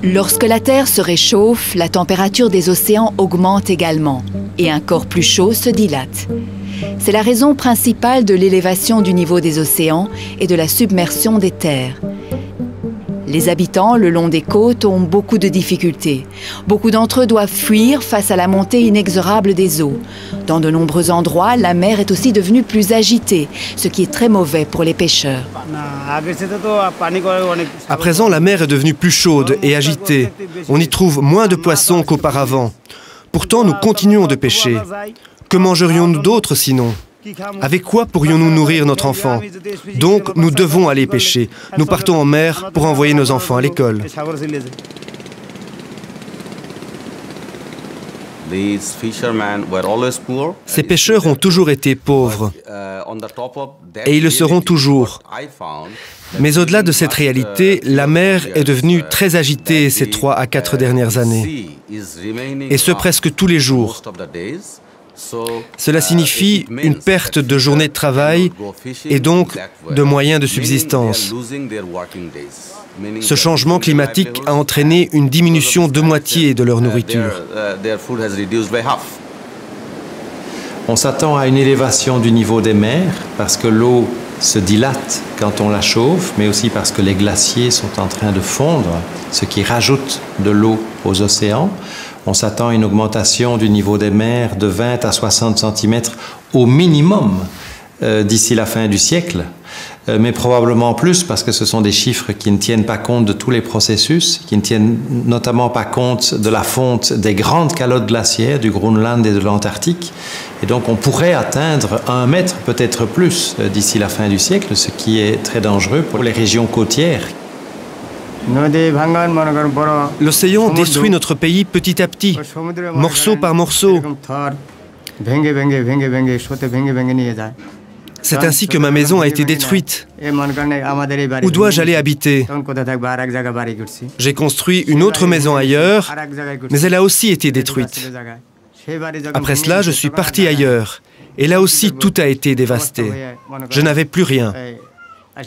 Lorsque la Terre se réchauffe, la température des océans augmente également et un corps plus chaud se dilate. C'est la raison principale de l'élévation du niveau des océans et de la submersion des terres. Les habitants le long des côtes ont beaucoup de difficultés. Beaucoup d'entre eux doivent fuir face à la montée inexorable des eaux. Dans de nombreux endroits, la mer est aussi devenue plus agitée, ce qui est très mauvais pour les pêcheurs. À présent, la mer est devenue plus chaude et agitée. On y trouve moins de poissons qu'auparavant. Pourtant, nous continuons de pêcher. Que mangerions-nous d'autre sinon ? Avec quoi pourrions-nous nourrir notre enfant? Donc, nous devons aller pêcher. Nous partons en mer pour envoyer nos enfants à l'école. Ces pêcheurs ont toujours été pauvres, et ils le seront toujours. Mais au-delà de cette réalité, la mer est devenue très agitée ces 3 à 4 dernières années, et ce presque tous les jours. Cela signifie une perte de journées de travail et donc de moyens de subsistance. Ce changement climatique a entraîné une diminution de moitié de leur nourriture. On s'attend à une élévation du niveau des mers parce que l'eau se dilate quand on la chauffe, mais aussi parce que les glaciers sont en train de fondre, ce qui rajoute de l'eau aux océans. On s'attend à une augmentation du niveau des mers de 20 à 60 cm au minimum d'ici la fin du siècle, mais probablement plus parce que ce sont des chiffres qui ne tiennent pas compte de tous les processus, qui ne tiennent notamment pas compte de la fonte des grandes calottes glaciaires du Groenland et de l'Antarctique. Et donc on pourrait atteindre 1 mètre, peut-être plus, d'ici la fin du siècle, ce qui est très dangereux pour les régions côtières. L'océan détruit notre pays petit à petit, morceau par morceau. C'est ainsi que ma maison a été détruite. Où dois-je aller habiter? J'ai construit une autre maison ailleurs, mais elle a aussi été détruite. Après cela, je suis parti ailleurs, et là aussi tout a été dévasté. Je n'avais plus rien.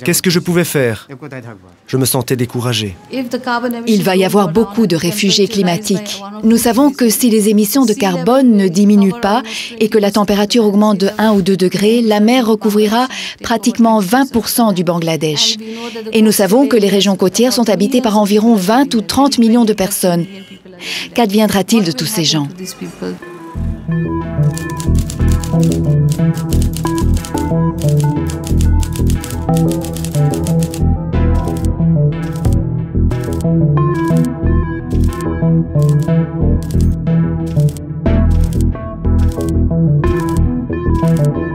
Qu'est-ce que je pouvais faire? Je me sentais découragé. Il va y avoir beaucoup de réfugiés climatiques. Nous savons que si les émissions de carbone ne diminuent pas et que la température augmente de 1 ou 2 degrés, la mer recouvrira pratiquement 20% du Bangladesh. Et nous savons que les régions côtières sont habitées par environ 20 ou 30 millions de personnes. Qu'adviendra-t-il de tous ces gens? Thank you.